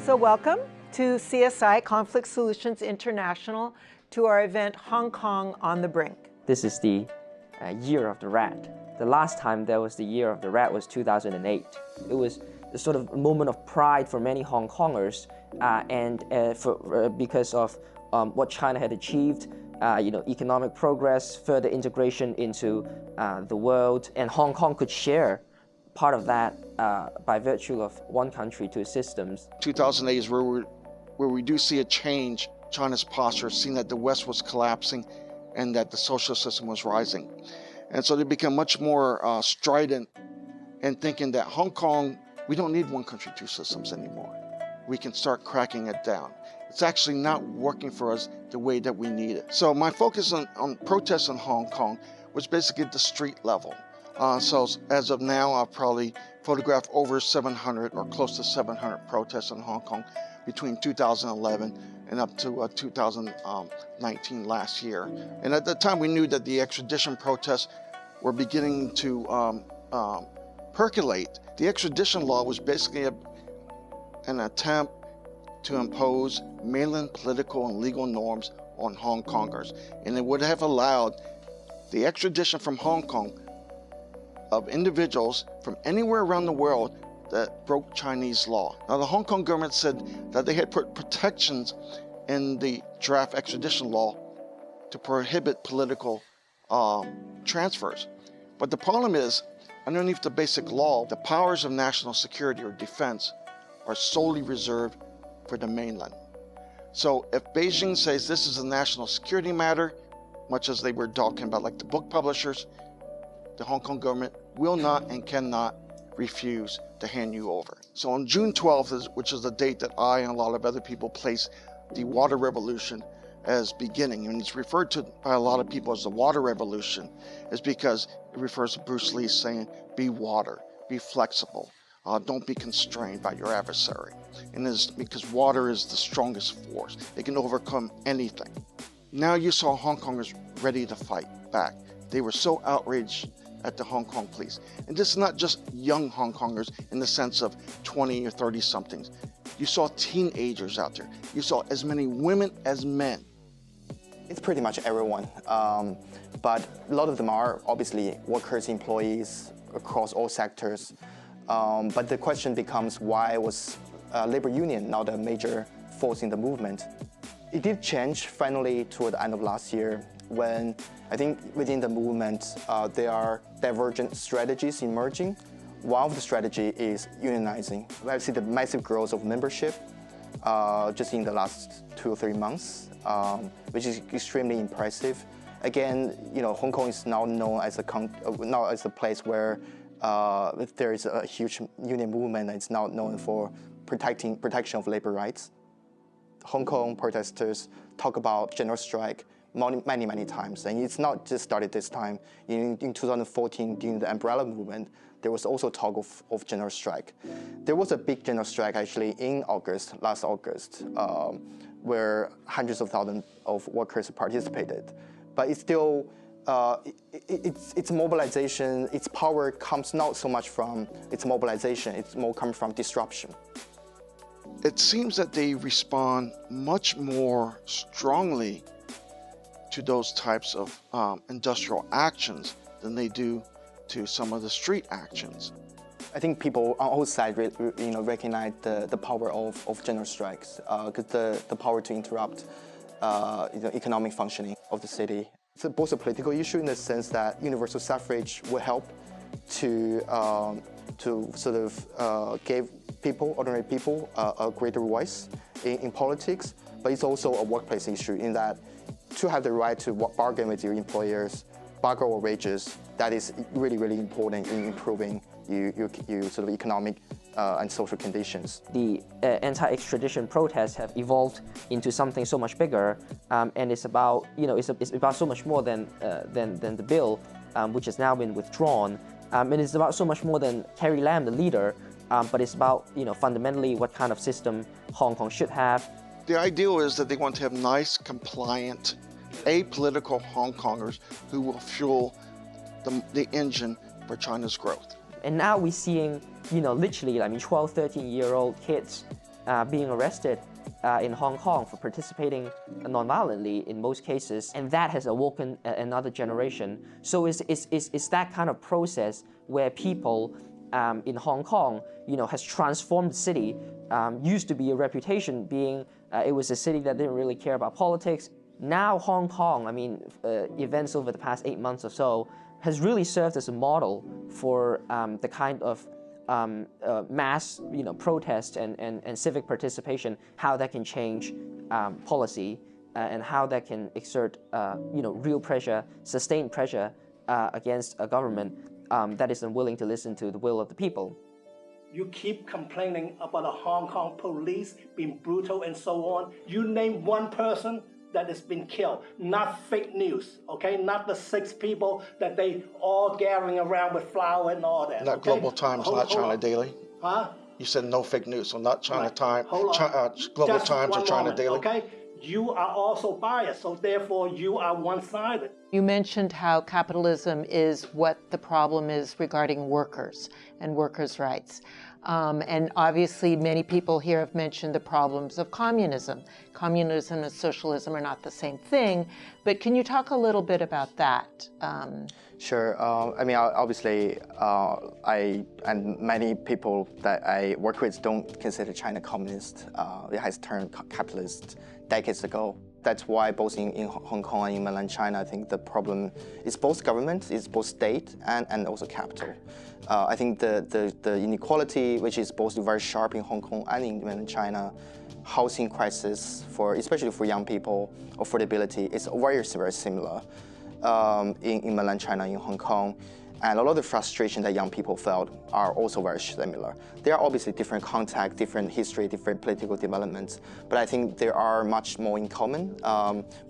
So welcome to CSI Conflict Solutions International to our event Hong Kong on the Brink. This is the Year of the Rat. The last time there was the Year of the Rat was 2008. It was a sort of moment of pride for many Hong Kongers because of what China had achieved, economic progress, further integration into the world, and Hong Kong could share part of that by virtue of one country, two systems. 2008 is where we do see a change. China's posture, seeing that the West was collapsing and that the social system was rising. And so they become much more strident in thinking that Hong Kong, we don't need one country, two systems anymore. We can start cracking it down. It's actually not working for us the way that we need it. So my focus on protests in Hong Kong was basically at the street level. So as of now, I've probably photographed over 700 or close to 700 protests in Hong Kong between 2011 and up to 2019 last year. And at that time, we knew that the extradition protests were beginning to percolate. The extradition law was basically an attempt to impose mainland political and legal norms on Hong Kongers. And it would have allowed the extradition from Hong Kong of individuals from anywhere around the world that broke Chinese law. Now, the Hong Kong government said that they had put protections in the draft extradition law to prohibit political transfers. But the problem is, underneath the basic law, the powers of national security or defense are solely reserved for the mainland. So if Beijing says this is a national security matter, much as they were talking about like the book publishers, the Hong Kong government will not and cannot refuse to hand you over. So on June 12th, which is the date that I and a lot of other people place the water revolution as beginning, and it's referred to by a lot of people as the water revolution, is because it refers to Bruce Lee saying, be water, be flexible, don't be constrained by your adversary. And it's because water is the strongest force. It can overcome anything. Now you saw Hong Kongers ready to fight back. They were so outraged at the Hong Kong police. And this is not just young Hong Kongers in the sense of 20 or 30 somethings. You saw teenagers out there. You saw as many women as men. It's pretty much everyone, but a lot of them are obviously workers, employees across all sectors. But the question becomes, why was labor union not a major force in the movement? It did change finally toward the end of last year when I think within the movement there are divergent strategies emerging. One of the strategy is unionizing. We have seen the massive growth of membership just in the last 2 or 3 months, which is extremely impressive. Again, Hong Kong is now known as a place where if there is a huge union movement, it's now known for protection of labor rights. Hong Kong protesters talk about general strike many times, and it's not just started this time. In 2014, during the umbrella movement, there was also talk of general strike. There was a big general strike actually in last August, where hundreds of thousands of workers participated. But it's still, its mobilization, its power comes not so much from its mobilization, it's more comes from disruption. It seems that they respond much more strongly to those types of industrial actions than they do to some of the street actions. I think people on all sides recognize the power of general strikes, because the power to interrupt economic functioning of the city. It's both a political issue in the sense that universal suffrage will help to sort of give ordinary people, a greater voice in politics, but it's also a workplace issue in that to have the right to bargain with your employers, bargain over wages, that is really important in improving your sort of economic and social conditions. The anti-extradition protests have evolved into something so much bigger, and it's about it's about so much more than the bill, which has now been withdrawn, and it's about so much more than Carrie Lam, the leader, but it's about fundamentally what kind of system Hong Kong should have. The ideal is that they want to have nice, compliant, apolitical Hong Kongers who will fuel the engine for China's growth. And now we're seeing, literally, 12, 13-year-old kids being arrested in Hong Kong for participating non-violently in most cases, and that has awoken another generation. So it's that kind of process where people in Hong Kong, has transformed the city. Used to be a reputation being it was a city that didn't really care about politics. Now Hong Kong, events over the past 8 months or so, has really served as a model for the kind of mass, protest and civic participation, how that can change policy and how that can exert, real pressure, sustained pressure against a government that is unwilling to listen to the will of the people. You keep complaining about the Hong Kong police being brutal and so on. You name one person that has been killed, not fake news, okay? Not the 6 people that they all gathering around with flour and all that. Not okay? Global Times, not China Daily. Huh? You said no fake news, so not China Right. Time, Hold on. Global Just Times or one China moment, Daily. Okay? You are also biased, so therefore you are one-sided. You mentioned how capitalism is what the problem is regarding workers and workers' rights. And obviously many people here have mentioned the problems of communism. Communism and socialism are not the same thing, but can you talk a little bit about that? Sure. Obviously, I and many people that I work with don't consider China communist. It has turned capitalist decades ago. That's why both in Hong Kong and in mainland China, I think the problem is both government, it's both state and also capital. I think the inequality, which is both very sharp in Hong Kong and in mainland China, housing crisis, especially for young people, affordability, is very, very similar in mainland China, in Hong Kong. And a lot of the frustration that young people felt are also very similar. There are obviously different context, different history, different political developments, but I think there are much more in common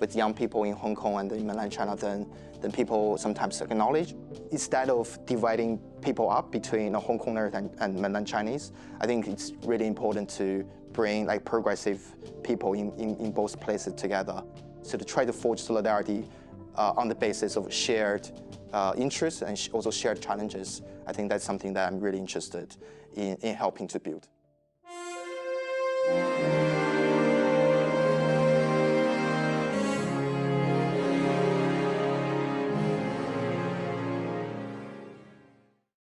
with young people in Hong Kong and in mainland China than people sometimes acknowledge. Instead of dividing people up between Hong Kongers and mainland Chinese, I think it's really important to bring progressive people in both places together. So to try to forge solidarity on the basis of shared interests and also shared challenges. I think that's something that I'm really interested in helping to build.